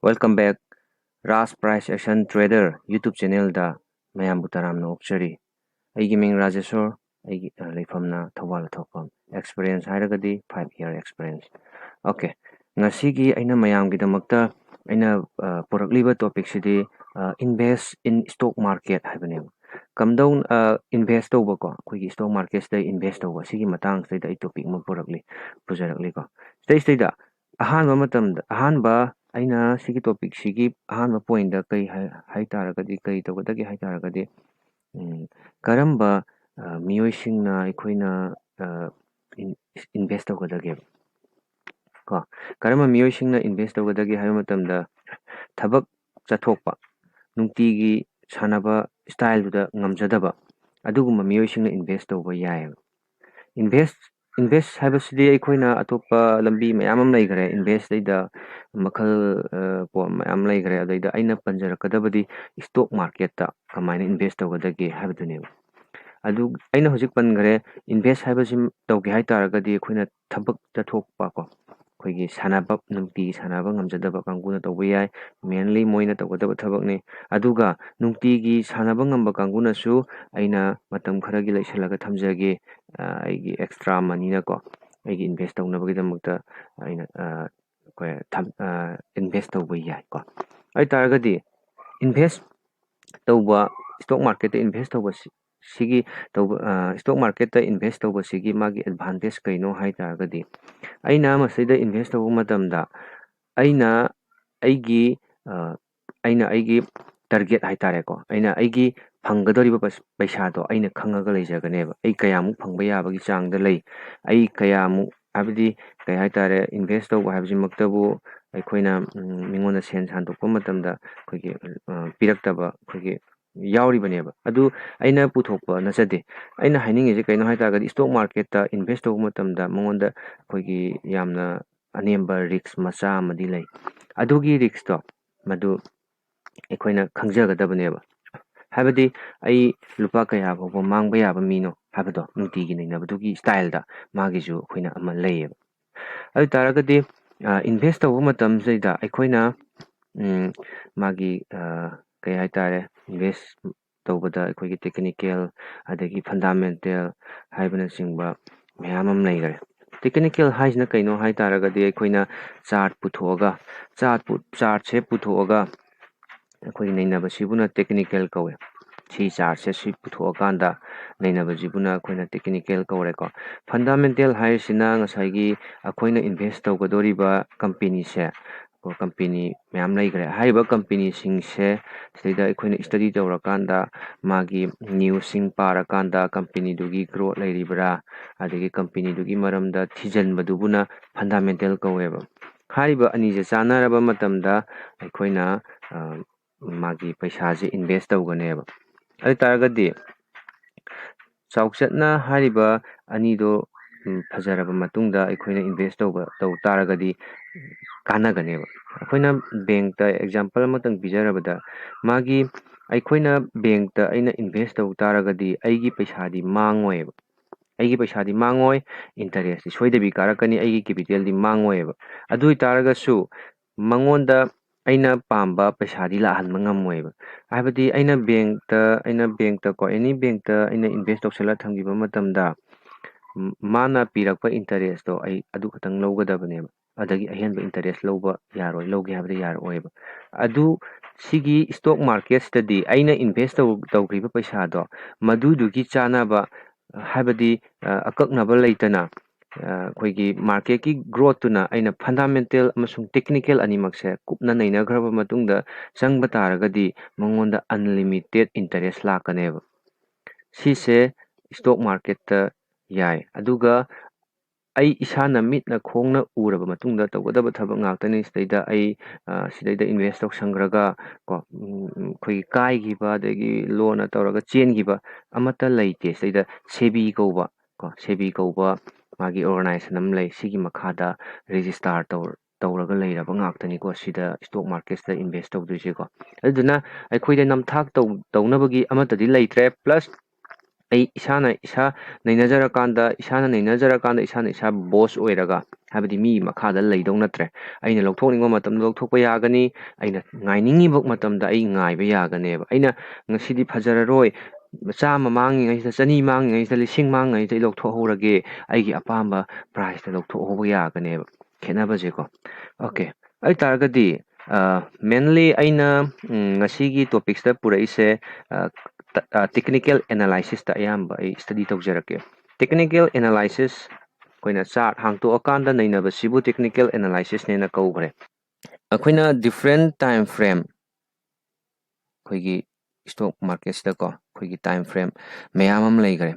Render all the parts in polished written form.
Welcome back. Ras Price Action Trader YouTube channel da mayam butaram no opchari. Aigi ming Rajeshwar, aigi leifamna thawal thokam. Experience hairagadi 5-year experience. Okay. Ngasigi aina mayam gidamakta aina porakliba topic sidi invest in stock market haibane. Kamdown invest over ko kuigi stock market stay invest over sigi matang stay da topic mo porakli pujarakli ko. Stay da ahanba matamda ahanba aina sigi topic sigi ahanba point da kai hai taragadi kai tawdagi hai taragadi karamba miyoisingna aikoina invest tawgadage ko karamba miyoisingna invest tawgadage hai matamda thabak chathokpa nungtigi sanaba style da ngamjadaba aduguma miyoisingna invest tawba yai invest habasidi aikoina atopa lambi mayam laigare invest da makal po mayam laigare adaida aina panjarakadabadi stock market ta kamaina invest tawgadage habadune adu aina hojik pangare invest habasi tawge hai taragadi aikoina thabak chathokpa ko koigi sanaba nungti sanaba ngamjadaba kanguna tawba yai mainly moina tawgadaba thabakni aduga nungtigi sanaba ngamba kanguna su aina matam kharagi laisalaga thamjage aigi extra money na ko aigi invest tawnabagidamukta aina invest tawba yai ko ai taragadi invest tawba stock market invest tawba sigi tawba stock market invest tawba sigi magi advantage kaino hai taragadi aina masida invest tawba matamda aina aigi target hai tare ko aina aigi phanggadoriba paisa to aina khangaga leijaganeba ai kayamuk phangba yabagi changda lei ai kayamuk abdi kai hai tare invest tawba habji maktabu aikoina mingonda sen sandokpa matamda koigi piraktaba koigi yauribaneba adu aina puthokpa nasade aina hainingise kaino hai taragadi stock market ta invest tawba matamda mingonda koigi yamna anemba risk macha amadi lei adugi risk to madu aikoina khangjagadabneba habadi ai lupa kaya phawba mangba yaba mino habado nungtigi nainabdugi style da magiju aikoina ama leiba adu taragadi invest tawba matam jaida aikoina magi kay hai tare invest tawbada aikoigi technical adagi fundamental haibana singba mayam am laigare technical haisna kaino hai taragadi aikoina chart puthoga chart se puthoga aikoigi nainabasibuna technical kawe si chart se si puthoakanda nainabasibuna aikoina technical kaure ko fundamental haisina ngasagi aikoina invest tawgadoriba company se ko company mayam laigare haiba company singse sida aikoina study tawrakanda magi news sing parakanda company dugi growth lairibra adagi company dugi maramda thijanbadubuna fundamental kaweba hariba anije chanaraba matamda aikoina magi paisa je invest tawganeba adu taragadi chawchatna hariba anido fajaraba matungda aikoina invest taw taragadi kanaganeba aikoina bank ta example amatang bijarabada magi aikoina bank ta aina invest taw taragadi aigi paisa di mangoeba aigi paisa di mangoi interest soidabi karakani aigi capital di mangoeba adu taragasu mangonda aina pamba paisa di lahanba ngamoeba habadi aina bank ta ko any bank ta aina invest tawsala thamgiba matamda mana pirakpa interest to ai adu khatang lawgadabane adagi ahenba interest lawba yaroi lawge habda yaroiba adu sigi stock market study aina invest tawgriba paisa do madudugi chanaba habadi akaknaba leitana koigi market ki growth tuna aina fundamental amasung technical animakse kupna nainagraba matungda changba taragadi mangonda unlimited interest lakaneba sise stock market ta yai aduga ai isana mitna khongna uraba matungda tawgadaba thabak ngaktani sidaida ai sidaida invest tawsangraga ko khoi kaigiba adagi loan tawraga chengiba amata leite sidaida sebi kauba ko sebi kauba magi organization am lei sigi makhada register tawraga leiraba ngaktani ko sida stock market ta invest tawduise ko aduna aikhoida namthak tawnabagi amatadi leitre plus ꯑꯩ ꯏꯁꯥꯅ ꯅꯩꯅꯖꯔꯀꯥꯟꯗ ꯏꯁꯥꯅ ꯏꯁꯥ ꯕꯣꯁ ꯑꯣꯏꯔꯒ ꯍꯥꯏꯕꯗꯤ ꯃꯤ ꯃꯈꯥꯗ ꯂꯩꯗꯧ ꯅꯠꯇ꯭ꯔꯦ ꯑꯩꯅ ꯂꯧꯊꯣꯛꯅꯤꯡꯕ ꯃꯇꯝꯗ ꯂꯧꯊꯣꯛꯄ ꯌꯥꯒꯅꯤ ꯑꯩꯅ ꯉꯥꯏꯅꯤꯡꯉꯤꯕ ꯃꯇꯝꯗ ꯑꯩ ꯉꯥꯏꯕ ꯌꯥꯒꯅꯦꯕ ꯑꯩꯅ ꯉꯁꯤꯗꯤ ꯐꯖꯔꯔꯣꯏ ꯆꯥꯝꯃ ꯃꯥꯡꯉꯤꯉꯩꯁꯤꯗ ꯆꯅꯤ ꯃꯥꯡꯉꯤꯉꯩꯁꯤꯗ ꯂꯤꯁꯤꯡ ꯃꯥꯡꯉꯤꯉꯩꯁꯤꯗ ꯑꯩ ꯂꯧꯊꯣꯛꯍꯧꯔꯒꯦ ꯑꯩꯒꯤ ꯑꯄꯥꯝꯕ ꯄ꯭ꯔꯥꯏꯖꯇ ꯂꯧꯊꯣꯛꯍꯧꯕ ꯌꯥꯒꯅꯦꯕ ꯈꯦꯠꯅꯕꯁꯦꯀꯣ ꯑꯣꯀꯦ ꯑꯗꯨ ꯇꯥꯔꯒꯗꯤ ꯃꯦꯟꯂꯤ ꯑꯩꯅ ꯉꯁꯤꯒꯤ ꯇꯣꯄꯤꯛꯁꯇ ꯄꯨꯔꯛꯏꯁꯦ ꯇꯦꯛꯅꯤꯀꯦꯜ ꯑꯦꯅꯥꯂꯥꯏꯁꯤꯁꯇ ꯑꯌꯥꯝꯕ ꯑꯩ ꯁ꯭ꯇꯗꯤ ꯇꯧꯖꯔꯛꯀꯦ ꯇꯦꯛꯅꯤꯀꯦꯜ ꯑꯦꯅꯥꯂꯥꯏꯁꯤꯁ ꯑꯩꯈꯣꯏꯅ ꯆꯥꯔꯠ ꯍꯥꯡꯇꯣꯛꯑꯀꯥꯟꯗ ꯅꯩꯅꯕꯁꯤꯕꯨ ꯇꯦꯛꯅꯤꯀꯦꯜ ꯑꯦꯅꯥꯂꯥꯏꯁꯤꯁꯅꯦꯅ ꯀꯧꯈ꯭ꯔꯦ ꯑꯩꯈꯣꯏꯅ ꯗꯤꯐ꯭ꯔꯦꯟ ꯇꯥꯏꯝ ꯐ꯭ꯔꯦꯝ ꯑꯩꯈꯣꯏꯒꯤ ꯏꯁꯇꯣꯛ ꯃꯥꯔꯀꯦꯠꯁꯤꯗꯀꯣ ꯑꯩꯈꯣꯏꯒꯤ ꯇꯥꯏꯝ ꯐ꯭ꯔꯦꯝ ꯃꯌꯥꯝ ꯑꯃ ꯂꯩꯈ꯭ꯔꯦ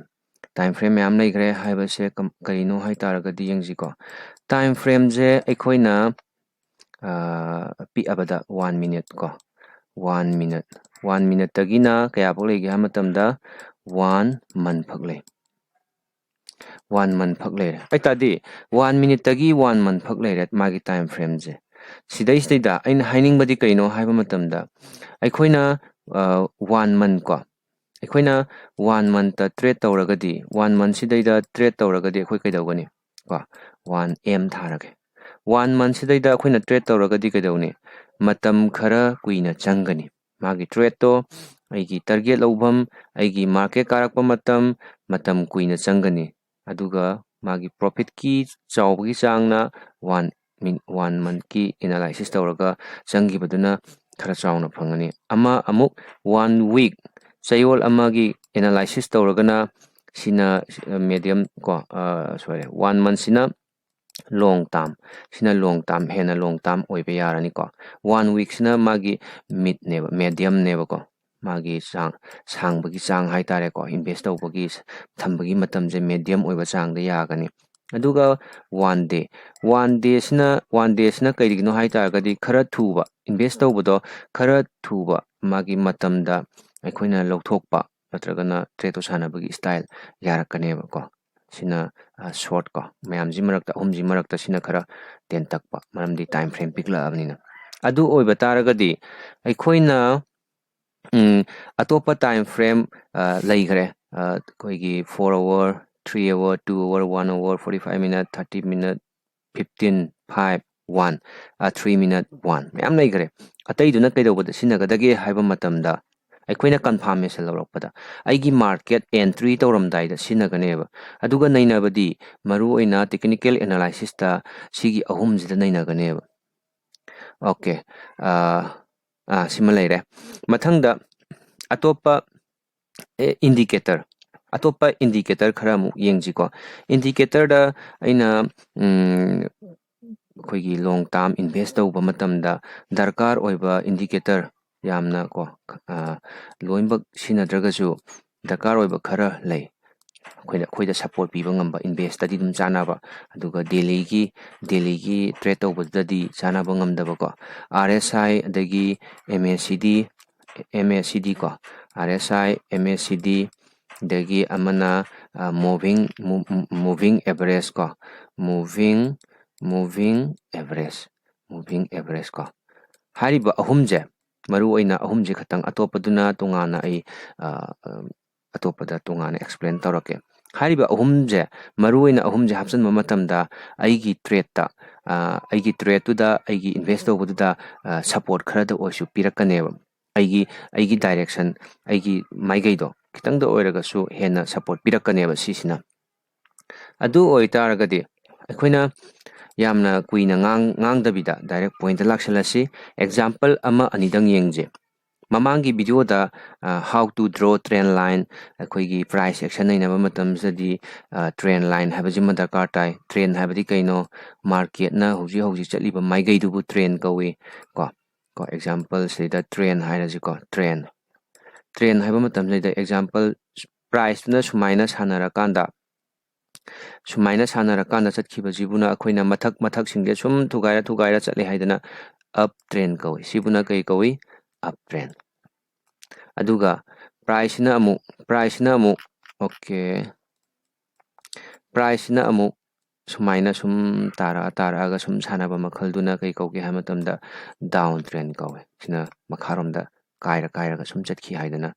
ꯇꯥꯏꯝ ꯐ꯭ꯔꯦꯝ ꯃꯌꯥꯝ ꯂꯩꯈ꯭ꯔꯦ ꯍꯥꯏꯕꯁꯦ ꯀꯔꯤꯅꯣ ꯍꯥꯏꯇꯥꯔꯒꯗꯤ ꯌꯦꯡꯁꯤꯀꯣ ꯇꯥꯏꯝ ꯐ꯭ꯔꯦꯝꯁꯦ ꯑꯩꯈꯣꯏꯅ ꯄꯤꯛꯑꯕꯗ 1 ꯃꯤꯅꯤꯠ ꯀꯣ 1 ꯃꯤꯅꯠꯇꯒꯤꯅ ꯀꯌꯥꯐꯥꯎ ꯂꯩꯒꯦ ꯍꯥꯏꯕ ꯃꯇꯝꯗ 1 ꯃꯟꯊ ꯐꯛ ꯂꯩ 1 ꯃꯟꯊ ꯐꯛ ꯂꯩꯔꯦ ꯍꯥꯏꯇꯥꯔꯗꯤ 1 ꯃꯤꯅꯤꯠꯇꯒꯤ 1 ꯃꯟꯊ ꯐꯛ ꯂꯩꯔꯦ ꯃꯥꯒꯤ ꯇꯥꯏꯝ ꯐ꯭ꯔꯦꯝꯁꯦ ꯁꯤꯗꯩꯁꯤꯗꯩꯗ ꯑꯩꯅ ꯍꯥꯏꯅꯤꯡꯕꯗꯤ ꯀꯩꯅꯣ ꯍꯥꯏꯕ ꯃꯇꯝꯗ ꯑꯩꯈꯣꯏꯅ 1 ꯃꯟꯊ ꯀꯣ ꯑꯩꯈꯣꯏꯅ 1 ꯃꯟꯊꯇ ꯇ꯭ꯔꯦꯠ ꯇꯧꯔꯒꯗꯤ 1 ꯃꯟꯊꯁꯤꯗꯩꯗ ꯇ꯭ꯔꯦꯠ ꯇꯧꯔꯒꯗꯤ ꯑꯩꯈꯣꯏ ꯀꯩꯗꯧꯒꯅꯤ ꯀꯣ 1M ꯊꯥꯔꯒꯦ 1 ꯃꯟꯊꯁꯤꯗꯩꯗ ꯑꯩꯈꯣꯏꯅ ꯇ꯭ꯔꯦꯠ ꯇꯧꯔꯒꯗꯤ ꯀꯩꯗꯧꯅꯤ ꯃꯇꯝ ꯈꯔ ꯀꯨꯏꯅ ꯆꯪꯒꯅꯤ ꯃꯥꯒꯤ ꯇ꯭ꯔꯦꯠꯇꯣ ꯑꯩꯒꯤ ꯇꯥꯔꯒꯦꯠ ꯂꯧꯐꯝ ꯑꯩꯒꯤ ꯃꯥꯔꯀꯦꯠ ꯀꯥꯔꯛꯄ ꯃꯇꯝ ꯀꯨꯏꯅ ꯆꯪꯒꯅꯤ ꯑꯗꯨꯒ ꯃꯥꯒꯤ ꯄ꯭ꯔꯣꯐꯤꯠꯀꯤ ꯆꯥꯎꯕꯒꯤ ꯆꯥꯡꯅ 1 ꯃꯟꯊꯀꯤ ꯑꯦꯅꯥꯂꯥꯏꯁꯤꯁ ꯇꯧꯔꯒ ꯆꯪꯈꯤꯕꯗꯨꯅ ꯈꯔ ꯆꯥꯎꯅ ꯐꯪꯒꯅꯤ ꯑꯃꯨꯛ 1 ꯋꯤꯛ ꯆꯌꯣꯜ ꯑꯃꯒꯤ ꯑꯦꯅꯥꯂꯥꯏꯁꯤꯁ ꯇꯧꯔꯒꯅ ꯁꯤꯅ ꯃꯦꯗꯤꯌꯝ ꯀꯣ 1 ꯃꯟꯊꯁꯤꯅ ꯂꯣꯡ ꯇꯥꯝ ꯁꯤꯅ ꯂꯣꯡ ꯇꯥꯝ ꯍꯦꯟꯅ ꯂꯣꯡ ꯇꯥꯝ ꯑꯣꯏꯕ ꯌꯥꯔꯅꯤꯀꯣ 1 ꯋꯤꯛꯁꯤꯅ ꯃꯥꯒꯤ ꯃꯤꯠꯅꯦꯕ ꯃꯦꯗꯤꯌꯝꯅꯦꯕꯀꯣ ꯃꯥꯒꯤ ꯆꯥꯡ ꯁꯥꯡꯕꯒꯤ ꯆꯥꯡ ꯍꯥꯏꯇꯥꯔꯦꯀꯣ ꯏꯟꯚꯦꯁ ꯇꯧꯕꯒꯤ ꯊꯝꯕꯒꯤ ꯃꯇꯝꯁꯦ ꯃꯦꯗꯤꯌꯝ ꯑꯣꯏꯕ ꯆꯥꯡꯗ ꯌꯥꯒꯅꯤ ꯑꯗꯨꯒ 1 ꯗꯦ 1 ꯗꯦꯁꯤꯅ ꯀꯩꯒꯤꯅꯣ ꯍꯥꯏꯇꯥꯔꯒꯗꯤ ꯈꯔ ꯊꯨꯕ ꯏꯟꯚꯦꯁ ꯇꯧꯕꯗꯣ ꯈꯔ ꯊꯨꯕ ꯃꯥꯒꯤ ꯃꯇꯝꯗ ꯑꯩꯈꯣꯏꯅ ꯂꯧꯊꯣꯛꯄ ꯅꯠꯇ꯭ꯔꯒꯅ ꯇ꯭ꯔꯦꯠꯇꯣ ꯁꯥꯟꯅꯕꯒꯤ ꯁ꯭ꯇꯥꯏꯜ ꯌꯥꯔꯛꯀꯅꯦꯕꯀꯣ ꯁꯤꯅ ꯁꯣꯔꯠ ꯀꯣ ꯃꯌꯥꯝꯁꯤ ꯃꯔꯛꯇ ꯑꯍꯨꯝꯁꯤ ꯃꯔꯛꯇ ꯁꯤꯅ ꯈꯔ ꯇꯦꯟꯇꯛꯄ ꯃꯔꯝꯗꯤ ꯇꯥꯏꯝ ꯐ꯭ꯔꯦꯝ ꯄꯤꯛꯂꯛꯑꯕꯅꯤꯅ ꯑꯗꯨ ꯑꯣꯏꯕ ꯇꯥꯔꯒꯗꯤ ꯑꯩꯈꯣꯏꯅ ꯑꯇꯣꯞꯄ ꯇꯥꯏꯝ ꯐ꯭ꯔꯦꯝ ꯂꯩꯈ꯭ꯔꯦ ꯑꯩꯈꯣꯏꯒꯤ 4 hour 3 hour 2 hour 1 hour 45 minute 30 minute 15 5 1 3 minute 1 ꯃꯌꯥꯝ ꯂꯩꯈ꯭ꯔꯦ ꯑꯇꯩꯗꯨꯅ ꯀꯩꯗꯧꯕꯗ ꯁꯤꯖꯤꯟꯅꯒꯗꯒꯦ ꯍꯥꯏꯕ ꯃꯇꯝꯗ ꯑꯩꯈꯣꯏꯅ ꯀꯟꯐꯥꯔꯃꯦꯁꯟ ꯂꯧꯔꯛꯄꯗ ꯑꯩꯒꯤ ꯃꯥꯔꯀꯦꯠ ꯑꯦꯟꯇ꯭ꯔꯤ ꯇꯧꯔꯝꯗꯥꯏꯗ ꯁꯤꯖꯤꯟꯅꯒꯅꯦꯕ ꯑꯗꯨꯒ ꯅꯩꯅꯕꯗꯤ ꯃꯔꯨꯑꯣꯏꯅ ꯇꯦꯛꯅꯤꯀꯦꯜ ꯑꯦꯅꯥꯂꯥꯏꯁꯤꯁꯇ ꯁꯤꯒꯤ ꯑꯍꯨꯝꯁꯤꯗ ꯅꯩꯅꯒꯅꯦꯕ ꯑꯣꯀꯦ ꯁꯤꯃ ꯂꯩꯔꯦ ꯃꯊꯪꯗ ꯑꯇꯣꯞꯄ ꯏꯟꯗꯤꯀꯦꯇꯔ ꯈꯔ ꯑꯃꯨꯛ ꯌꯦꯡꯁꯤꯀꯣ ꯏꯟꯗꯤꯀꯦꯇꯔꯗ ꯑꯩꯅ ꯑꯩꯈꯣꯏꯒꯤ ꯂꯣꯡ ꯇꯥꯝ ꯏꯟꯚꯦꯁ ꯇꯧꯕ ꯃꯇꯝꯗ ꯗꯔꯀꯥꯔ ꯑꯣꯏꯕ ꯏꯟꯗꯤꯀꯦꯇꯔ ꯌꯥꯝꯅ ꯀꯣ ꯂꯣꯏꯅꯃꯛ ꯁꯤꯖꯤꯟꯅꯗ꯭ꯔꯒꯁꯨ ꯗꯔꯀꯥꯔ ꯑꯣꯏꯕ ꯈꯔ ꯂꯩ ꯑꯩꯈꯣꯏꯗ ꯁꯞꯄꯣꯔꯠ ꯄꯤꯕ ꯉꯝꯕ ꯏꯟꯚꯦꯁꯇꯗꯤ ꯑꯗꯨꯝ ꯆꯥꯟꯅꯕ ꯑꯗꯨꯒ ꯗꯦꯂꯤꯒꯤ ꯇ꯭ꯔꯦꯠ ꯇꯧꯕꯗꯗꯤ ꯆꯥꯟꯅꯕ ꯉꯝꯗꯕꯀꯣ RSI ꯑꯗꯒꯤ MACD ꯀꯣ RSI MACD ꯑꯗꯒꯤ ꯑꯃꯅ ꯃꯨꯚꯤꯡ ꯑꯦꯚꯔꯦꯖ ꯀꯣ ꯃꯨꯚꯤꯡ ꯑꯦꯚꯔꯦꯖ ꯀꯣ ꯍꯥꯏꯔꯤꯕ ꯑꯍꯨꯝꯁꯦ ꯃꯔꯨꯑꯣꯏꯅ ꯑꯍꯨꯝꯁꯦ ꯈꯛꯇꯪ ꯑꯇꯣꯞꯄꯗꯨꯅ ꯇꯣꯉꯥꯟꯅ ꯑꯩ ꯑꯇꯣꯞꯄꯗ ꯇꯣꯉꯥꯟꯅ ꯑꯦꯛꯁꯄ꯭ꯂꯦꯟ ꯇꯧꯔꯛꯀꯦ ꯍꯥꯏꯔꯤꯕ ꯑꯍꯨꯝꯁꯦ ꯃꯔꯨꯑꯣꯏꯅ ꯑꯍꯨꯝꯁꯦ ꯍꯥꯞꯆꯤꯟꯕ ꯃꯇꯝꯗ ꯑꯩꯒꯤ ꯇ꯭ꯔꯦꯠꯇꯨꯗ ꯑꯩꯒꯤ ꯏꯟꯚꯦꯁ ꯇꯧꯕꯗꯨꯗ ꯁꯞꯄꯣꯔꯠ ꯈꯔꯗ ꯑꯣꯏꯁꯨ ꯄꯤꯔꯛꯀꯅꯦꯕ ꯑꯩꯒꯤ ꯗꯥꯏꯔꯦꯛꯁꯟ ꯑꯩꯒꯤ ꯃꯥꯏꯀꯩꯗꯣ ꯈꯤꯇꯪꯗ ꯑꯣꯏꯔꯒꯁꯨ ꯍꯦꯟꯅ ꯁꯞꯄꯣꯔꯠ ꯄꯤꯔꯛꯀꯅꯦꯕ ꯁꯤꯁꯤꯅ ꯑꯗꯨ ꯑꯣꯏꯇꯥꯔꯒꯗꯤ ꯑꯩꯈꯣꯏꯅ ꯌꯥꯝꯅ ꯀꯨꯏꯅ ꯉꯥꯡꯗꯕꯤꯗ ꯗꯥꯏꯔꯦꯛ ꯄꯣꯏꯟꯇ ꯂꯥꯛꯁꯜꯂꯁꯤ ꯑꯦꯛꯖꯥꯝꯄꯜ ꯑꯃ ꯑꯅꯤꯗꯪ ꯌꯦꯡꯖꯩ ꯃꯃꯥꯡꯒꯤ ꯚꯤꯗꯤꯑꯣꯗ how to draw trend line ꯑꯩꯈꯣꯏꯒꯤ ꯄ꯭ꯔꯥꯏꯁ ꯑꯦꯛꯁꯟ ꯅꯩꯅꯕ ꯃꯇꯝꯁꯤꯗꯗꯤ ꯇ꯭ꯔꯦꯟ ꯂꯥꯏꯟ ꯍꯥꯏꯕꯁꯤꯃ ꯗꯔꯀꯥꯔ ꯇꯥꯏ ꯇ꯭ꯔꯦꯟ ꯍꯥꯏꯕꯗꯤ ꯀꯩꯅೋ ꯃꯥꯔꯀꯦꯠꯅ ꯍꯧꯖꯤꯛ ꯆꯠꯂꯤꯕ ꯃꯥꯏꯀꯩꯗꯨꯕꯨ ꯇ꯭ꯔꯦꯟ ꯀꯧꯏ ꯀꯣ ꯑꯦꯛꯖꯥꯝꯄꯜ ꯁꯤꯗ ꯇ꯭ꯔꯦꯟ ꯍꯥꯏꯔꯁꯤꯀꯣ ꯇ꯭ꯔꯦꯟ ꯍꯥꯏꯕ ꯃꯇꯝꯁꯤꯗ ꯑꯦꯛꯖꯥꯝꯄꯜ ꯄ꯭ꯔꯥꯏꯁꯇꯨꯅ ꯁꯨꯃꯥꯏꯅ ꯁꯥꯟꯅꯔꯀꯥꯟꯗ ꯆꯠꯈꯤꯕꯁꯤꯕꯨꯅ ꯑꯩꯈꯣꯏꯅ ꯃꯊꯛꯁꯤꯡꯁꯦ ꯁꯨꯝ ꯊꯨꯒꯥꯏꯔ ꯆꯠꯂꯦ ꯍꯥꯏꯗꯅ ꯑꯞ ꯇ꯭ꯔꯦꯟꯀꯧꯏ ꯁꯤꯕꯨꯅ ꯀꯩ ꯀꯧꯏ ꯑꯞ ꯇ꯭ꯔꯦꯟ ꯑꯗꯨꯒ ꯄ꯭ꯔꯥꯏꯁꯁꯤꯅ ꯑꯃꯨꯛ ꯑꯣꯀꯦ ꯄ꯭ꯔꯥꯏꯁꯁꯤꯅ ꯑꯃꯨꯛ ꯁꯨꯃꯥꯏꯅ ꯁꯨꯝ ꯇꯥꯔꯛꯑꯒ ꯁꯨꯝ ꯁꯥꯟꯅꯕ ꯃꯈꯜꯗꯨꯅ ꯀꯩ ꯀꯧꯒꯦ ꯍꯥꯏꯕ ꯃꯇꯝꯗ ꯗꯥꯎꯟ ꯇ꯭ꯔꯦꯟ ꯀꯧꯋꯦ ꯁꯤꯅ ꯃꯈꯥꯔꯣꯝꯗ ꯀꯥꯏꯔꯒ ꯁꯨꯝ ꯆꯠꯈꯤ ꯍꯥꯏꯗꯅ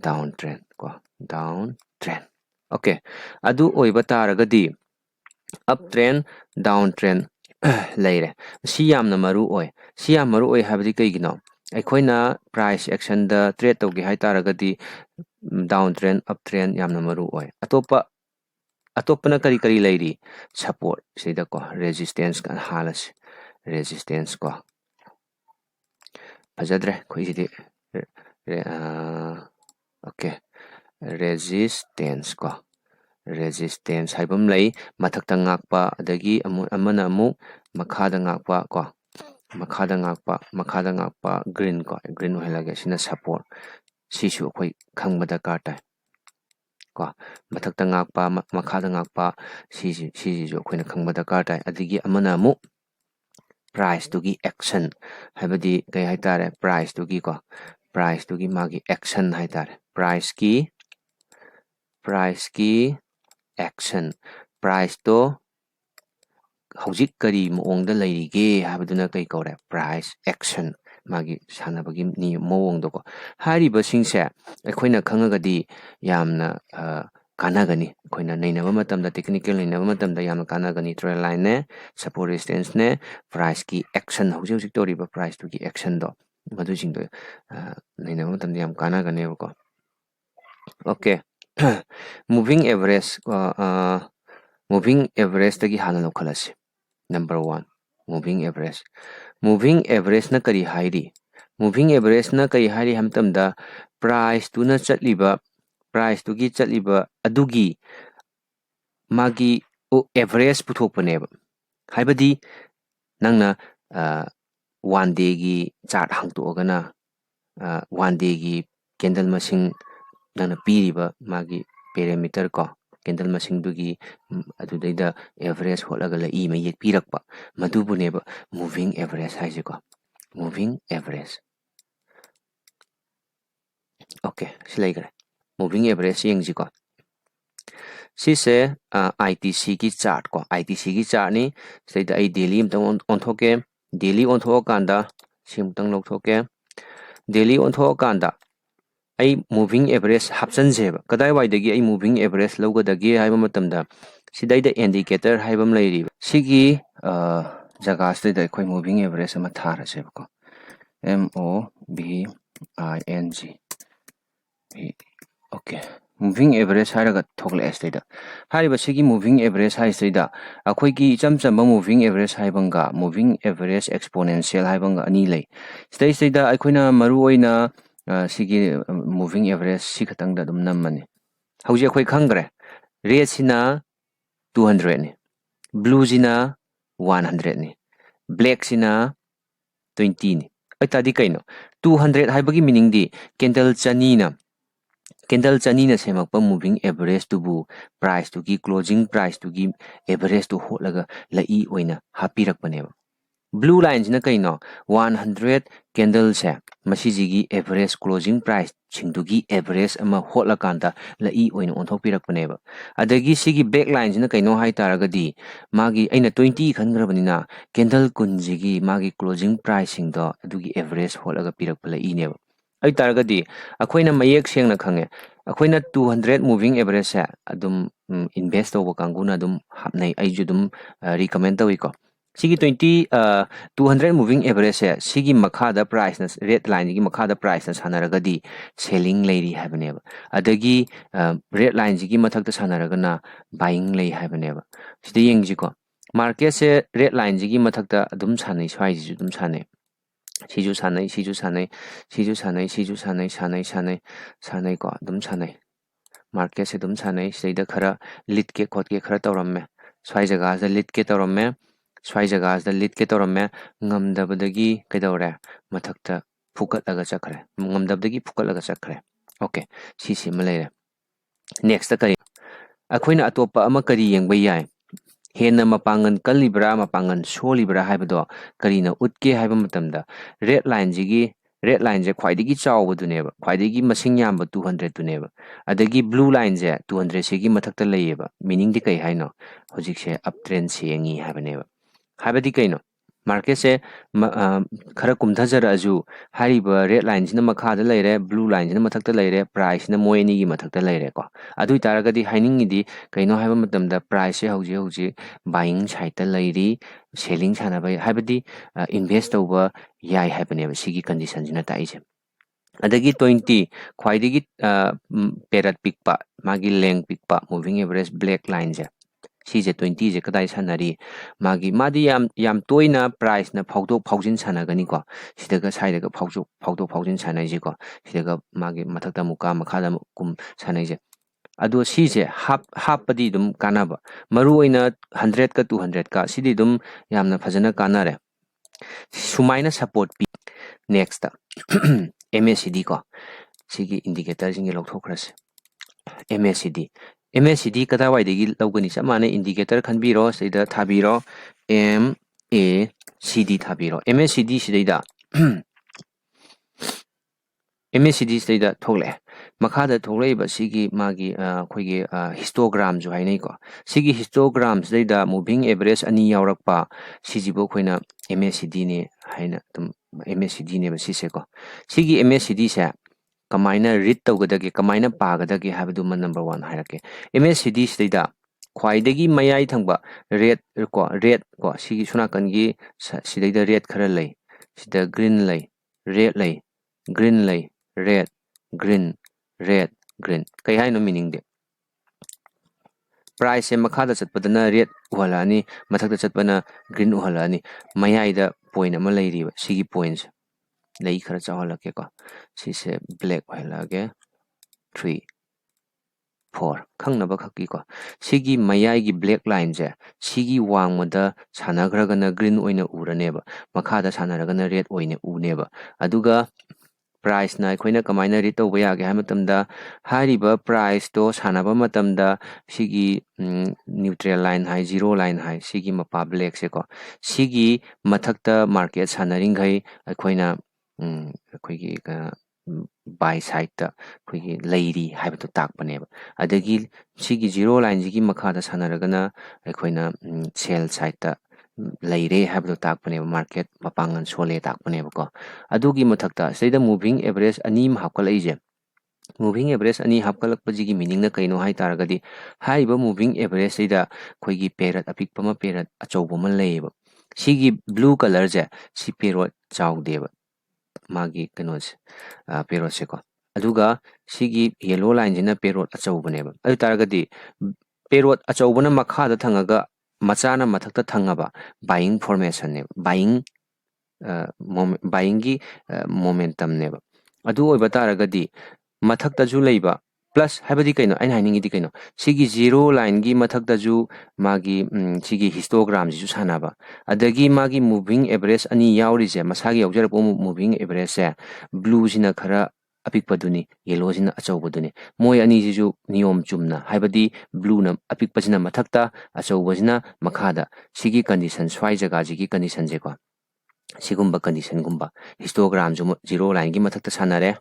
ꯗꯥꯎꯟ ꯇ꯭ꯔꯦꯟ ꯀꯣ down trend. Okay, adu oiba taragadi up trend down trend leire. Si yamna maru oi. Si yam maru oi habdi kaigino. ꯑꯩꯈꯣꯏꯅ price action da trade tꯧꯒꯦ ꯍꯥꯏꯇꯥꯔꯒꯗꯤ down trend up trend ꯌꯥꯝꯅ ꯃꯔꯨ ꯑꯣꯏ ꯑꯇꯣꯞꯄꯅ ꯀꯔꯤ ꯀꯔꯤ ꯂꯩꯔꯤ support ꯁꯤꯗ ꯀꯣ resistance ꯀ ꯍꯥꯜꯂꯁꯤ resistance ꯀꯣ ꯐꯖꯗ꯭ꯔꯦ ꯑꯩꯈꯣꯏꯁꯤꯗꯤ okay resistance ꯀꯣ resistance ꯍꯥꯏꯕꯝ ꯂꯩ ꯃꯊꯛꯇ ꯉꯥꯛꯄ ꯑꯗꯒꯤ ꯑꯃꯅ ꯑꯃꯨꯛ ꯃꯈꯥꯗ ꯉꯥꯛꯄ ꯀꯣ ꯃꯈꯥꯗ ꯉꯥꯛꯄ green ꯀꯣ green ꯑꯣꯏꯍꯜꯂꯒꯦ ꯁꯤꯅ support ꯁꯤꯁꯨ ꯑꯩꯈꯣꯏ ꯈꯪꯕ ꯗꯔꯀꯥꯔ ꯇꯥꯏ ꯀꯣ ꯃꯊꯛꯇ ꯉꯥꯛꯄ ꯃꯈꯥꯗ ꯉꯥꯛꯄ ꯁꯤꯁꯤꯁꯨ ꯑꯩꯈꯣꯏꯅ ꯈꯪꯕ ꯗꯔꯀꯥꯔ ꯇꯥꯏ ꯑꯗꯒꯤ ꯑꯃꯅ ꯑꯃꯨꯛ price tugi action habadi kai haitare price tugi ko price tugi magi action haitare price ki action price to hojik kari moongda leirige habaduna kai kore price action magi sanabagi ni moong do ko hariba singse aikoina khangagadi yamna kanagani aikoina nainaba matamda technical nainaba matamda yamna kanagani trend line ne support resistance ne price ki action hojik hojik toriba price to ki action do madu jingdo nainaba matamda yam kanagani ko okay moving average tagi hana no khalasi number 1 moving average na kari hairi moving average na kari hairi hamtamda price tu na chatliba price tu gi chatliba adugi magi average puthokpaneba haibadi nangna 1 day gi chart hangtogana 1 day gi candle masing nangna piriba magi parameter ko candle masing dugi adudaida average holaga la ma yek pirakpa madubuneba moving average haise ko moving average okay silaigare moving average yengji ko sise ITC ki chart ko ITC ki chart ni seida ai daily amtang on thoke daily on thokanda simtang lok thoke daily on thokanda ai moving average hapsan jeba kadai wai dagi ai moving average logadagi haiba matamda sidaida indicator haibam leiri sigi jaga sida khoi moving average ama thara seba ko MOVING okay moving average hairaga thokle sida hariba sigi moving average hai sida akhoi ki icham chamba moving average haibanga moving average exponential haibanga ani lei sida aikoina maru oina sigi moving average si khatangda dum nammani hauji akhoi khangre red sina 200 ni blue sina 100 ni black sina 20 ni aitadi kaino 200 haibagi meaning di candle chani na semakpa moving average tubu price tu ki closing price tu ki average tu holaga lai oina hapirakpaneba blue line sina kaino 100 candle se masijigi average closing price singdugi average ama hotlakanda lai oina onthokpirakpaneba adagi sigi back line sina kaino hai taragadi magi aina 20 khangrabanina candle kunjigi magi closing price singdo adugi average holaga pirakpa lai neba ai taragadi akoina mayek sengna khange akoina 200 moving average se adum invest toba kanguna adum hapnai aiju dum recommend tawi ko sigi 200 moving average se sigi makhada price na red line gi makhada price na sanaragadi selling leiri habaneba adagi red line gi mathakta sanaragana buying lei habaneba sida yengji ko market se red line gi mathakta adum sanai swai ji dum sanai siju sanai ko adum sanai market se dum sanai sida khara lit ke khot ke khara tawramme swai jaga se lit ke tawramme swai jaga se lit ke tawramme ngamdabadagi kaidawre mathakta phukatlaga chakre ngamdabadagi phukatlaga chakre okay si malere next ta kari akoina atopa ama kari yengba yai henna mapangan kalibra mapangan solibra haibado karina utke haiba matamda red line je khwaidigi chawbaduneba khwaidigi masing yamba 200 tuneba adagi blue line je 200 sigi mathakta layeba meaning di kai haino hojik se uptrend sengi habaneba habadi kaino market se khara kumthajarasu hariba red line sina makhada leire blue line sina mathakta leire price na moi ani gi mathakta leire ko adui taragadi haining idi kaino haiba matamda price se hauji buying side ta leiri selling sanaba haibadi invest tauba yai haibane sigi condition sina taise adagi 20 khwaidagi perat pikpa magi leng pikpa moving average black line je sije 20 je kadai sanari magi madi yam toina price na phawdok phawjin sanagani ko sidaga saidaga phawdok phawjin sanai je ko sidaga magi mathakta muka makhada kum sanai je ado sije hapadi dum kanaba maru oina 100 ka 200 ka sidi dum yamna phajana kanare sumaina support pi next MACD ko sigi indicator jingi lokthokrase MACD MACD kada waidagi logani samane indicator khanbiro sida thabiro MACD thabiro MACD sidaida MACD sidaida thole makhada tholaiba sigi magi khoigi histogram jo hainai ko sigi histogram sidaida moving average ani yaurakpa sijibo khoina MACD ne haina tum MACD ne ba sise ko sigi MACD se kamaina read tawgadage kamaina pagadage habdu man number 1 hairake MACD sida khwaidagi mayai thangba red ko sigi sunakangi sidaida red khara lay sida green lay red lay green lay red green red green kai haino meaning de price se makhada chatpadana red uhalani mathakta chatpana green uhalani mayaida point ama layriba sigi points lay khara chawalake ko sise black uhalage 3 4 kangnaba khaki ko sigi mayai gi black line je sigi wangmada sanagragana green oina uraneba makhada sanaragana red oina uneba aduga price na khoina kamaina ri tawba yage ha matamda hariba price to sanaba matamda sigi neutral line high zero line high sigi mapa black se ko sigi mathakta market sanaring gai khoina khoigi buy side ta khoigi leiri haibatu takpaneba adagi sigi zero line sigi makhada sanaragana khoina sell side ta leire habdo takpane market mapangan sole takpane ko adugi mathakta seida moving average anim hapkalaije moving average ani hapkalakpajigi meaning na kaino hai taragadi haiba moving average seida khoigi perat apikpama perat achoboma leiba sigi blue color je si perot chawdeba magi kanos perot se ko aduga sigi yellow line jina perot achobuneba adu taragadi perot achobuna makhada thangaga machana mathakta thangaba buying formation ne buying buying gi momentum ne adu oiba taragadi mathakta ju leiba plus habadi kaino aina haningi di kaino sigi zero line gi mathakta ju magi sigi histogram ju sanaba adagi magi moving average ani yauri je masagi yaujarapo moving average se blue sina khara apikpaduni yellow sina achawbaduni moi ani ju niyom chumna habadi blue na apikpajina mathakta achawbajina makhada sigi condition swai jaga jigi condition je ko sigumba condition gumba histogram ju zero line gi mathakta sanare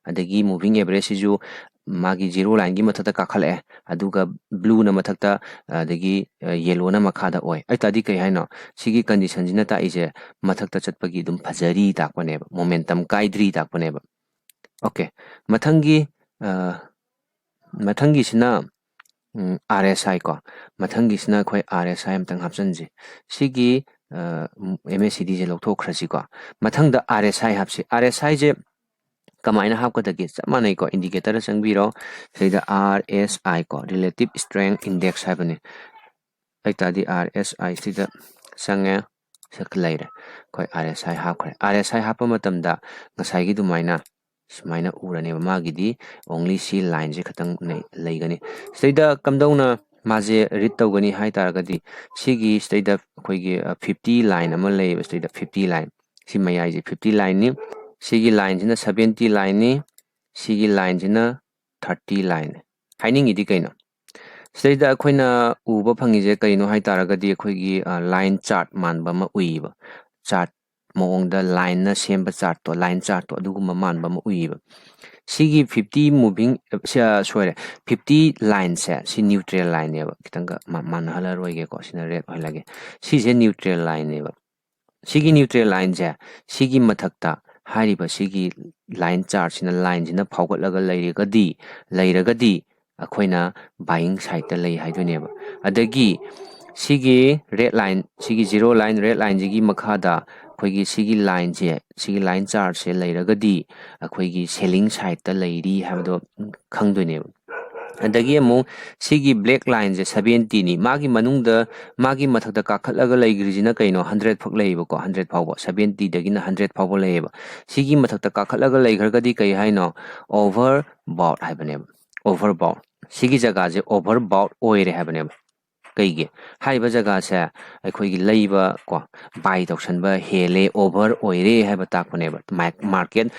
adagi moving average ju magi zero line gi mathakta kakhale aduga blue na mathakta adagi yellow na makhada oi ai tadi kai haino sigi condition jina ta ise mathakta chatpagi dum phajari takpane momentum kaidri takpane okay mathangi sina RSI ko mathangi sina khoi RSI amtang hapsanji sigi MACD je lokthokhrasi ko mathangda RSI hapsi RSI je kamaina hapkadagi chamanai ko indicator changbiro seida RSI ko relative strength index habani aitadi RSI sida sange saklaire koi RSI hapkhre RSI hapa matamda ngasai gi dumaina sumaina urane magidi only C line je khatang leigani seida kamdauna maje read tawgani hai taragadi sigi seida khoigi 50 line ama lei seida 50 line si mayai je 50 line ni sigi line jina 70 line ni sigi line jina 30 line haining idi kaino seida akoina uba phangi je kaino hai taragadi khoigi line chart manba ma uiba chart moongda line na semba chart to line chart to aduguma manba ma uiba sigi 50 moving sorry 50 line se si neutral line ne kitanga man halaroi ge ko sina red hoilage si je neutral line ne Sigi neutral line je sigi mathakta hariba sigi line chart sina line sina phawgatlaga leiragadi akoina buying side ta lei haiduneba adagi sigi red line sigi zero line red line jigi makhada akoigi sigi line je sigi line chart se leiragadi akoigi selling side ta leiri habdo khangduneba adagi amu sigi black line je 70 ni magi manungda magi mathakta kakhatlaga leigrijina kaino 100 phak leiba ko 100 phawba 70 dagina 100 phawba leiba sigi mathakta kakhatlaga leigragadi kai haino overbought haibane overbought sigi jaga je overbought oire haibane kaigi haiba jaga se aikoigi leiba ko buy tawsanba hele over oire haiba takpane market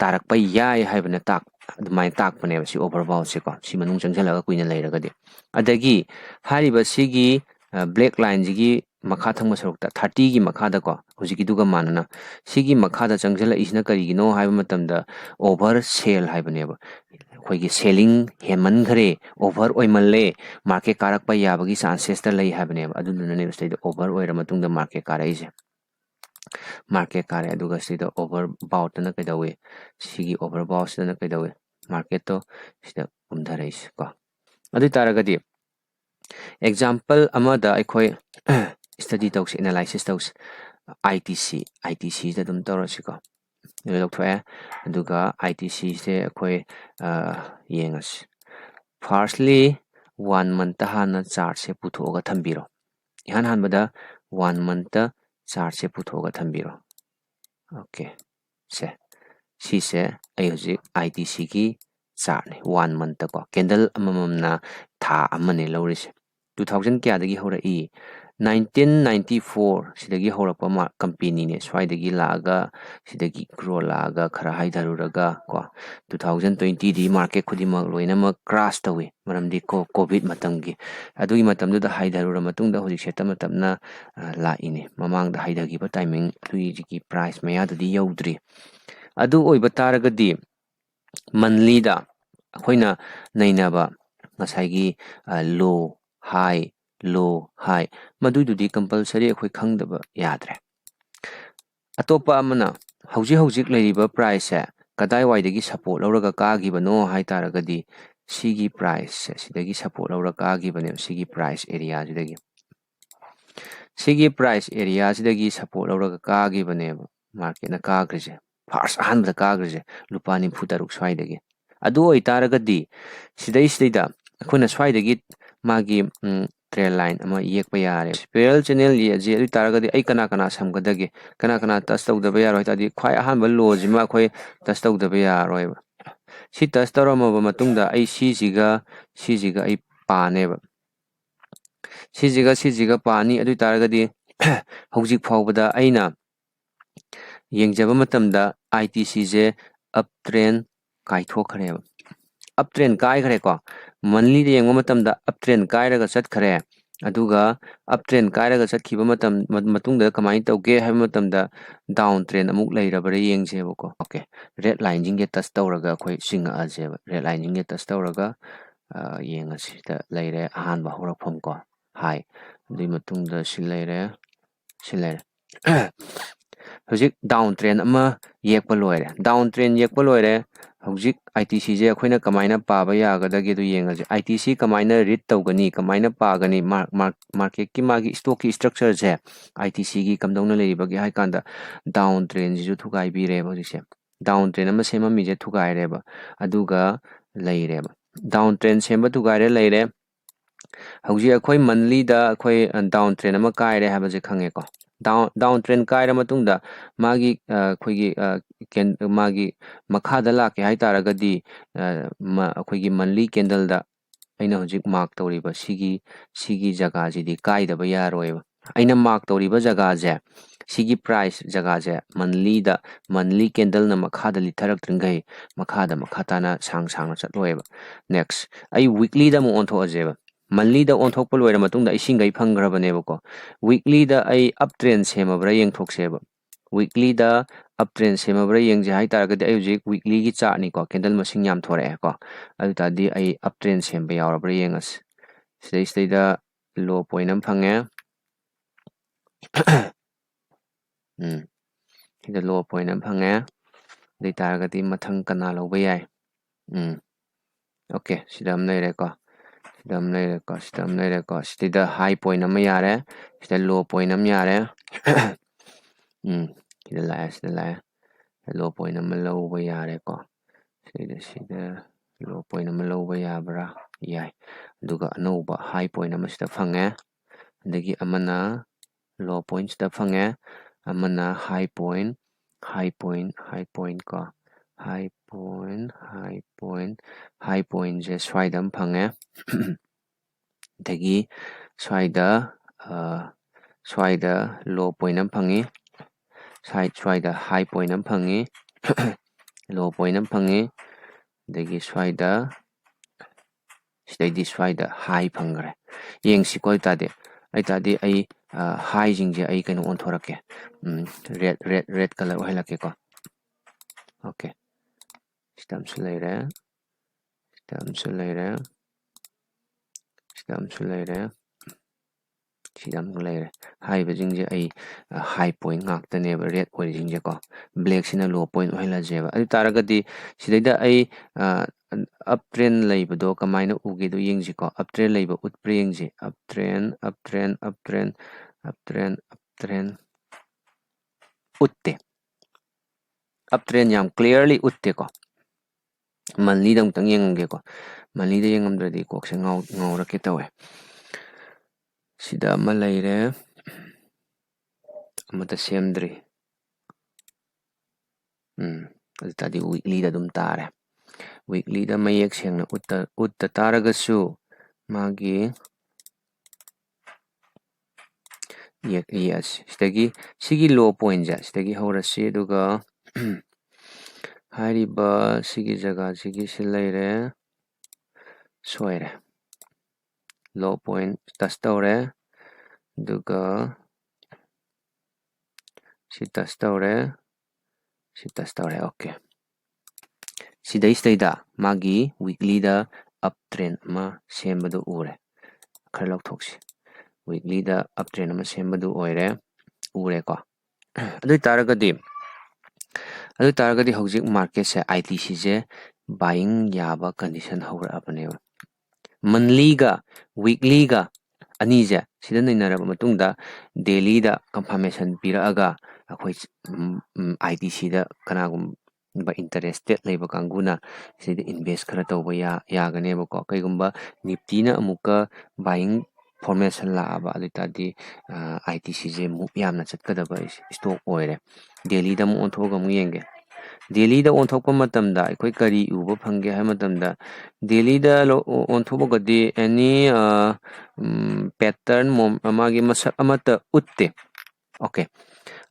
tarakpa yai haibane tak adumai takpane si overbought se ko si manung changjalaga kuina leiragadi adagi hariba sigi black line jigi makha thangma sarukta 30 gi makha da ko hujiki duga manana sigi makha da changjala isna karigino haiba matamda over sale haibane akoigi selling heman khare over oimalle market karak pa yabagi chances ta lei haibane adunna ne state over oira matungda market karaise market kare aduga sida overbought na kaidawe sigi overbought sida kaidawe market to sida umdharais ko adu taragadi example amada akhoi study tawse analysis tawse ITC da dum tawrasi ko lokthwe aduga ITC se akhoi yengas firstly 1 month hana chart se puthoga thambiro ihan hanbada 1 month chart se puthoga thambiro okay se si se ai hojik ITC ki chart ne 1 month ko candle amamamna tha amane laurise 2000 kya dagi hora I 1994 sidagi horapa ma company ne swaidagi laga sidagi grow laga khara haidaruraga ko 2020 di market khudimak loinama crash tawi maramdi ko covid matamgi adui matamdu da haidarura matungda hojik setama tamna la ine mamang da haidagi ba timing tuiji price maya da di yaudri adu oiba taragadi monthly da akoina nainaba ngasai low high madududi compulsory akhoi khangdaba yadre atopa amana hojik leiriba price se kadai waidagi support lauraga kagibano hai taragadi sigi price sidagi support lauraga kagibane sigi price area sidagi support lauraga kagibane market na kagrise first ahanbada kagrise lupa 96 swaidagi adu oi taragadi sidai akhona swaidagi magi trail line ama yekpa yare spiral channel ye je adu taragadi ai kana samgadage kana touch tawdaba yaroi tadi khwai ahanba low jima khoi touch tawdaba yaroi si touch tawrama matungda ai sijiga ai paneba sijiga pani adu taragadi hojik phawbada aina yengjaba matamda ITC je uptrend kaithokhreba uptrend kaikhre ko monthly de yengba matamda uptrend kairaga chatkhre aduga uptrend kairaga chatkhiba matungda kamai tawge haiba matamda down trend amuk leirabare yengsebako okay red line jingge touch tawraga khoi singa ajeba red line jingge touch tawraga yengasida leire ahanba horapham ko hai adui matungda sileire hojik down trend ama yekpa loire down trend yekpa loire hojik ITC je akoina kamaina paba yagadage du yengaje ITC kamaina read tawgani kamaina pagani market ki magi stock ki structure je ITC gi kamdongna leibagi hai kanda down trend ju thugai bi re hojikse down trend ama sema mi je thugai reba aduga leire down trend sema thugai re leire hojik akoi monthly da akoi down trend ama kai re habaje khange ko down trend kaira matungda magi khoigi magi makhada lake hai taragadi khoigi monthly candle da aina hojik mark tawriba sigi jaga jidi kaidaba yaroiba aina mark tawriba jaga je sigi price jaga je monthly candle na makhada litharak tringai makhatana sang chatloiba next ai weekly da mo ontho ajeba monthly da onthokpa loira matungda isingai phangrabane ko weekly da ai uptrend semabra yengthokseba weekly da uptrend semabra yengje hai taragadi ai hojik weekly gi chart ni ko candle masing yam thore ko adu tadi ai uptrend semba yawrabra yengas sidai da low point am phange Sida low point am phangé dei taragati mathang kana lauba yai okay sida am leire ko sida am leire ko sida am leire ko sida high point am yare sida low point am yare sida la low point am lauba yare ko sida low point am lauba yabra yai aduga anouba high point am sida phangé adagi amana low point sida phangé amana high point ko high point je swaidam phangé dagi swaida low point am phangi swaida high point am phangi low point am phangi dagi swaida sidai swaida high phangre yengsi ko tade ai high jingje ai kaino onthorake red color ohelake ko okay stam su leire sidam leire high jingje ai high point ngaktane red oi jingje ko black sina low point ohela jeba adi taragadi sidaida ai uptrend leibado kamaina uge do yengji ko uptrend leiba utpre yengji uptrend utte uptrend yam clearly utte ko monthly dang tang yengge ko monthly da yengamdradi kokse ngawrake tawe sida ama leire amata semdri tadi weekly da dum tare weekly da mayek sengna utta taragasu magi yes sigi low point ja sidagi horasi aduga hariba sigi jaga sigi silaire soire low point touch tawre aduga si touch tawre okay sidaida magi weekly da uptrend ma sembadu ure khara lauthoksi weekly da uptrend ma sembadu oire ure ko adu taragadi hojik market se ITC je buying yaba condition hawra apane monthly ga weekly ga ani je sida nainaraba matungda daily da confirmation piraga akhoi ITC da kanagum interested leiba kanguna sida invest khara tawba yaganeba ko kaigumba nifty na amuka buying formation laaba alitadi ITC je move yamna chatkadaba stock oire daily da mu onthoga mu yenge daily da onthokpa matamda akhoi kari uba phange ha matamda daily da onthobagadi any pattern magi masak amata utte okay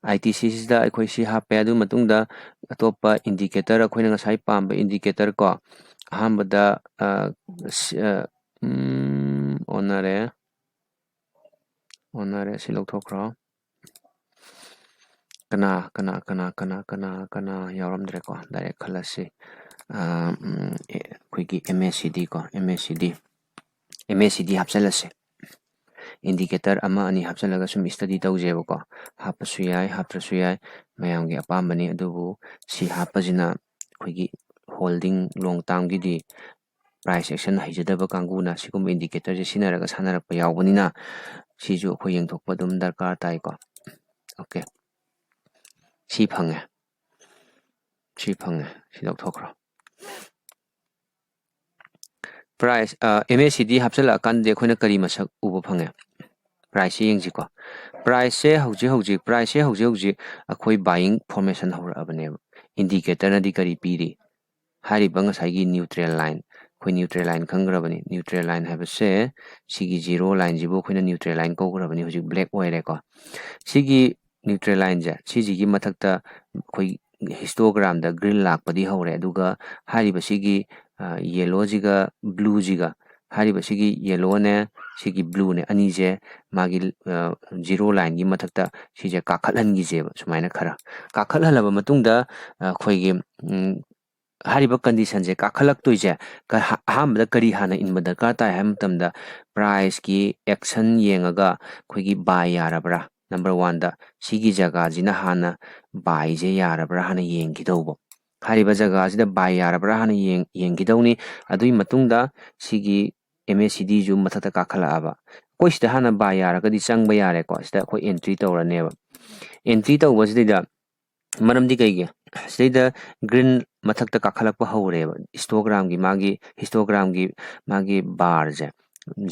ITC sida akhoi si hape adu matungda atopa indicator akhoi ngasai pamba indicator ko ahambada onare silok thokro kana yauramdre ko direct khalasi akhoi MACD ko MACD hapsalase indicator ama ani hapsalaga sum study tawjeba ko hapasu yai haprasu yai mayamgi apambani adubu si hapajina akhoi holding long term gidi price action haijadaba kanguna sigum indicator je sinaraga sanarakpa yawbanina siju akhoi yengthokpa dum darkar tai ko okay si phange silok thokro price MACD hapsala kande akhoi kari masak uba phange price yengji ko price hauji price hauji akhoi buying formation hawra abaneba indicator na di kari piri hariba ngasai neutral line akhoi neutral line khangrabani neutral line habase sigi zero line jibo akhoi neutral line kograbani hoji black oire ko sigi neutral line ja sigi mathakta akhoi histogram da green lakpadi hawre aduga hariba sigi yellow jiga blue jiga hariba sigi yellow ne sigi blue ne ani je magi zero line gi mathakta sije kakhatlan gi je sumaina khara kakhathalaba matungda khoigi hariba condition je kakhalak toije ahambada kari hana inba darkar tai ha matamda price ki action yengaga khoigi buy yarabra number 1 da sigi jaga jina hana bai je yarabra hana yengidaubo hariba jaga jida bai yarabra hana yengidawni adui matungda sigi MACD ju mathata kakhala aba koi sida hana bai yaragadi changba yare ko sida koi entry tawraneba entry tawbasida maramdi kaige sida green mathakta kakhalakpa hawreba histogram gi magi bar je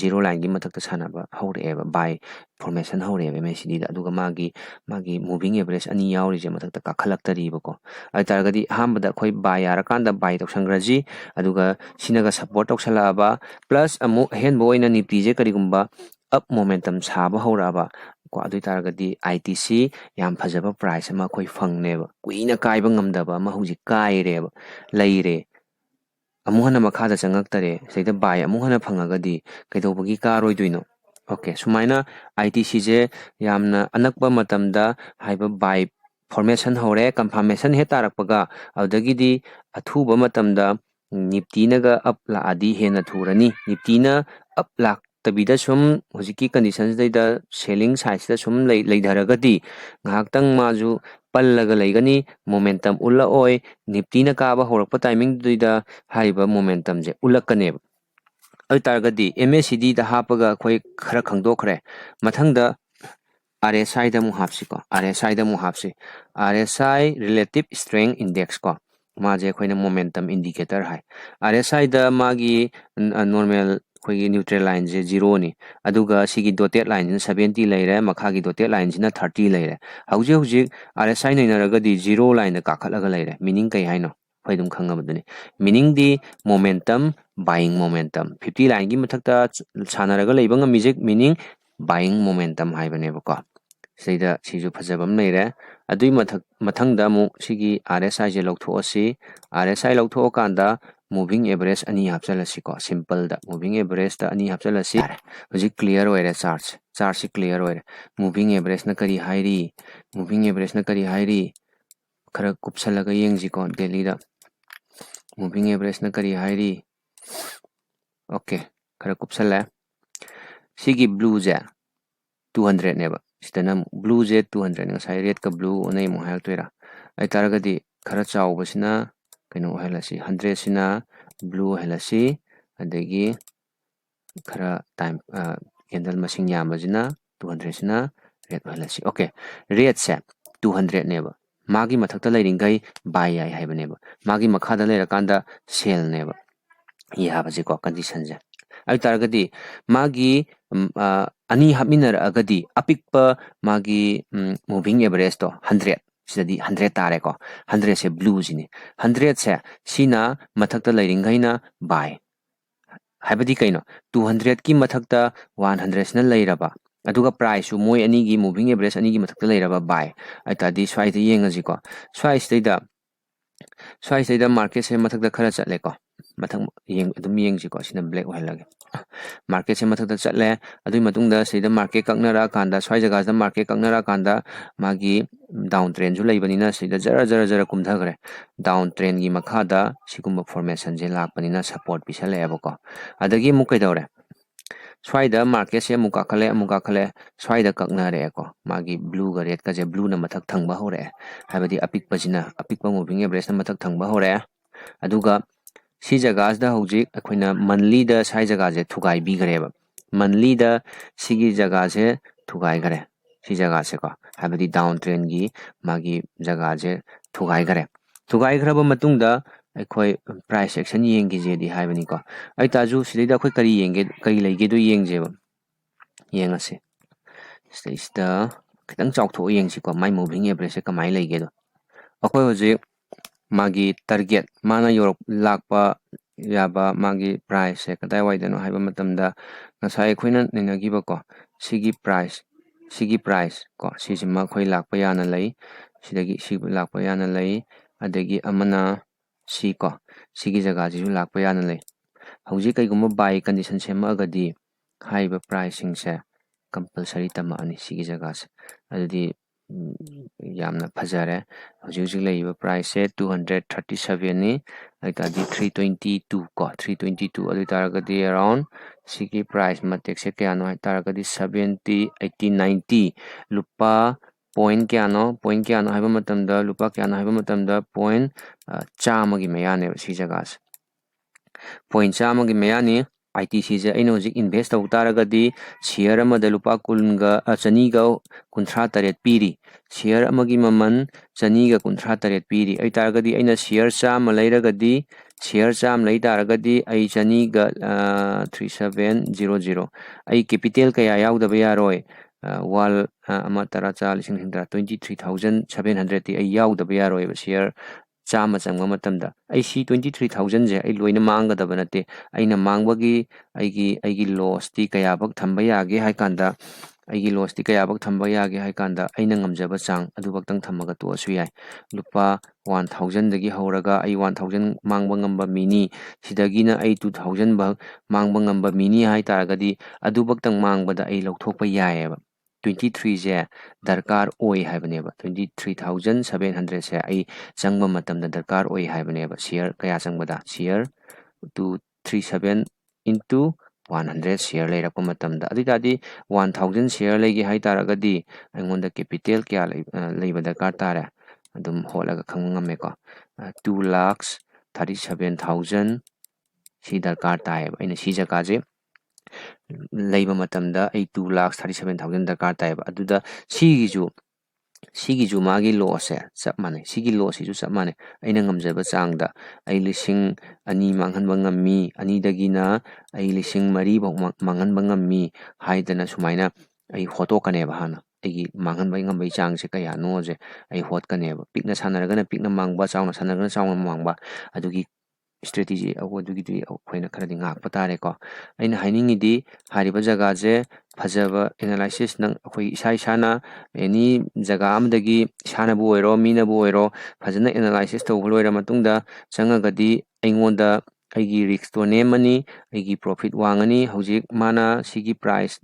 zero line gi mathakta sanaba hawreba by formation hawreba MACD da aduga magi moving average ani yauri je mathakta kakhalakta ko ai targadi hambada khoi by yarakanda by tawsangraji aduga sinaga support tawsalaba plus amu henbo oina nifty je karigumba up momentum saba hawraba ko adu targadi ITC yam phajaba price ama khoi fangneba kuina kaiba ngamdaba ma huji kaireba leire amuhana makhada changaktare seida bai amuhana phangagadi kaidobagi karoidoino okay sumaina ITC je yamna anakba matamda haiba bai formation hore confirmation he tarakpaga adagidi athuba matamda nifty naga up la adi hena thurani nifty na up la tabida sum hojiki conditions da selling size da sum leidharagadi ngaktang maju pallaga leigani momentum ulla oi nifty na kaba horakpa timing duida haiba momentum je ulakane ai targadi MACD da hapaga khoi khara khangdokhre mathangda RSI da mu hapsi ko RSI da mu hapsi RSI relative strength index ko maje khoina momentum indicator hai RSI da magi normal khoi neutral line je 0 ni aduga sigi dotted line 70 leire makhagi dotted line jina 30 leire hauji RSI nainaragadi 0 line da kakhalaga leire meaning kai haino khoi dum khangabaduni meaning di momentum buying momentum 50 line gi mathakta sanaraga leiba ngami meaning buying momentum haibane ko sida siju phajabam leire adui mathangda mu sigi RSI je lawthoasi RSI lawthokanda moving average ani hapchalasi ko simple da moving average da ani hapchalasi hoji clear oire chart si clear oire moving average na kari hairi khara kupsalaga yengji ko daily da moving average na kari hairi okay khara kupsala sigi blue je 200 neba sidana blue je 200 ngasai red ka blue onai mo hal toira ai taragadi khara chawbasina kaino helasi 100 sina blue helasi adagi khara time candle masing yamajina 200 sina red helasi okay red se 200 neba magi mathakta leiringai buy ai haibaneba magi makhada leirakanda sell neba yabaji ko condition je ai taragadi magi ani hapminar agadi apikpa magi moving average to 100 sidadi 100 tare ko 100 se blue jini 100 se sina mathakta leiringaina buy habadi kaino 200 ki mathakta 100 sina leiraba aduga price su moi ani gi moving average ani gi mathakta leiraba buy ai tadi swai de yengaji ko swai da market se mathakta khara chatle ko mathang adum yengji ko sina black oilage market se mathakta chatle adui matungda sida market kaknara kanda swai jaga da market kaknara kanda magi down trend ju leibanina sida jara kumthagre down trend gi makhada sigumba formation je lakpanina support pisale abako adagi mukai dawre swai da market se muka khale swai da kaknare ko magi blue ga red ka je blue na mathak thangba hore habadi apikpa moving average na mathak thangba hore aduga si jagas da hojik akoina monthly da sai jaga je thugai bi gareba monthly da sigi jaga je thugai gare si jaga se ko habadi down trend gi magi jaga je thugai graba matungda akhoi price action yengi je di haibani ko ai taju sidida akhoi kari leige do yengjeba yengase sida kitang chawtho yengsi ko mai moving average kamai leige do akhoi hojik magi target mana yorok lakpa yaba magi price se kadai waidano haiba matamda ngasai khoina ninagiba ko sigi price ko sisima khoi lakpa yana lei sidagi sigi lakpa yana lei adagi amana si ko sigi jaga ji lakpa yana lei hauji kaigumba buy condition sema agadi haiba pricing se compulsory tama ani sigi jaga se adadi yamna phajare hauji leiba price se 237 ni aitadi 322 ko 322 adi taragadi around Sigi price matekse kayano hai taragadi 70 80 90 lupa point kayano haiba matamda lupa kayano haiba matamda point chamagi mayane si jagas point chamagi mayani ITC je aina hojik invest taw taragadi share amada lupa kunga chaniga kunthra taret piri share amagi maman chaniga kunthra taret piri ai taragadi aina share chama leiragadi share cham lei taragadi ai chaniga 3700 ai capital kaya yaudaba yaroi wal ama tara cha lising hindra 23700 ti ai yaudaba yaroi share chama changma matamda ai si 23000 je ai loina manggadaba nate aina mangbagi aigi loss ti kaya bak thamba yage hai kanda aigi loss ti kaya bak thamba yage hai kanda aina ngamjaba chang adubaktang thamaga to asu yai lupa 1000 dagi hauraga ai 1000 mangba ngamba mini sidagina ai 2000 bak mangba ngamba mini hai taragadi adubaktang mangbada ai lokthokpa yaeba 23 je darkar oi haibneba 23700 se ai changba matamda darkar oi haibneba share kaya changbada share 237 into 100 share leirappa matamda aditadi 1000 share legi hai taragadi aingonda capital kya leiba darkar tare adum holaga khangngame ko 2 lakhs 37000 si darkar tae aina si jaka je leiba matamda ai 2 lakhs 37000 darkar tae aduda sigi ju magi loss se chap mane sigi loss ju chap mane aina ngamjaba changda ai lising ani manghanba ngammi ani dagina ai lising mari bok manghanba ngammi haidana sumaina ai hoto kaneba hana aigi manghanba ngambai chang se kaya no je ai hot kaneba pikna sanaragana pikna mangba chawna sanaragana chawna mangba adugi strategy adugi akhoi kharadi ngakpa tare ko aina hainingidi hariba jaga je fajaba analysis nang akhoi isa isana any jaga amdagi isana bu oiro mina bu oiro fajana analysis tawba loira matungda changagadi aingonda aigi risk to nemani aigi profit wangani hojik mana sigi price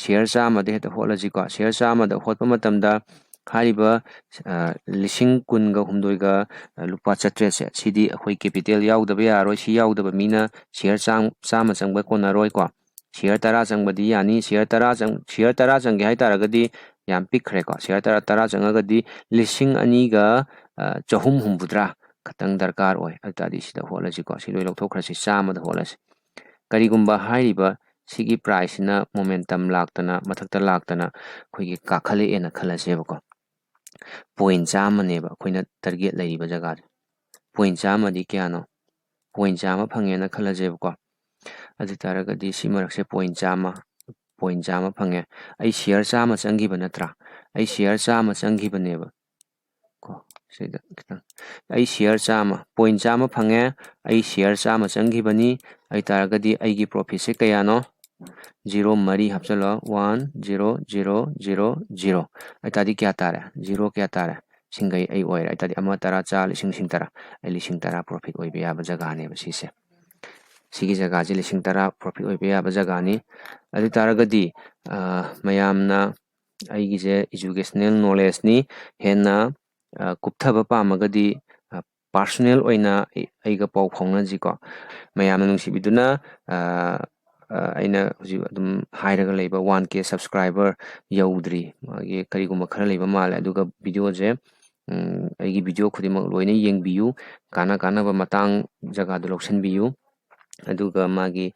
share chama de heta holaji ko share chama da hotpa matamda hariba lising kunga humdoiga lupa chatre se sidi akhoi capital yaudaba yaroi si yaudaba mina share chama changba konaroi ko share tara changbadi yani share tara changge hai taragadi yam pikkhre ko share tara changagadi lising aniga chahum humbudra khatang darkar oi atadi sida holaji ko siloi lokthokhrasi chama da holasi karigumba hariba sigi price na momentum laktana mathakta laktana khoi kakhale ena khalaseba ko point chama neba khoina target leiriba jaga point chama di kyano point chama phangena khalajeba ko adu taragadi si marakse point chama phange ai share chama changiba natra ai share chama changiba neba ko sida kitang ai share chama point chama phange ai share chama changibani ai taragadi aigi profit se kayano 0 mari hapchalo 1 0 0 0 0 ai tadi kya tare 0 kya tare singai ai oira ai tadi ama tara cha lising sing tara ai lising tara profit oi be aba jaga ne ba sise sigi jaga je lising tara profit oi be aba jaga ni adi taragadi mayamna aigi je educational knowledge ni henna kupthaba pamagadi personal oina aiga pau phongna ji ko mayamna nungsibiduna aina hujik adum hairaga leiba 1k subscriber yaudri magi karigumba khara leiba male aduga video je aigi video khudimak loina yengbiyu kana ba matang jaga du loksanbiyu aduga magi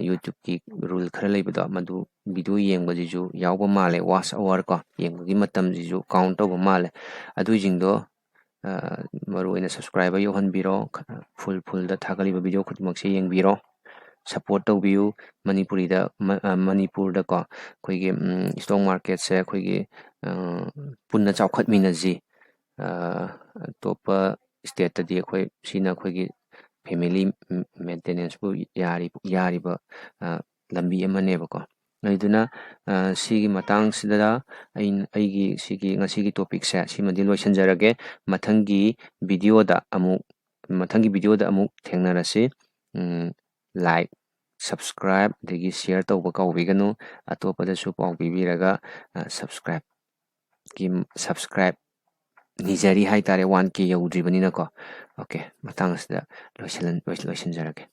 YouTube ki rule khara leibada madu video yengba jiju yawba male watch hour ko yenggi matam jiju count tawba male adu jingdo maru ina subscriber yohanbiro full da thagaliba video khudimak se yengbiro support toubiyu manipur da ko khoigi stock market se khoigi punna chawkhat minaji topa state tadi khoi sina khoigi family maintenance bu yari ba lambi amane ba ko aiduna sigi matang sida aigi sigi ngasigi topic se simadi loisanjarage mathangi video da amuk thengnarasi like subscribe degi share tawba kawbiganu atopada su paw bibiraga subscribe nijari hai tare 1k yaudribanina ko okay matang sida loisanjarage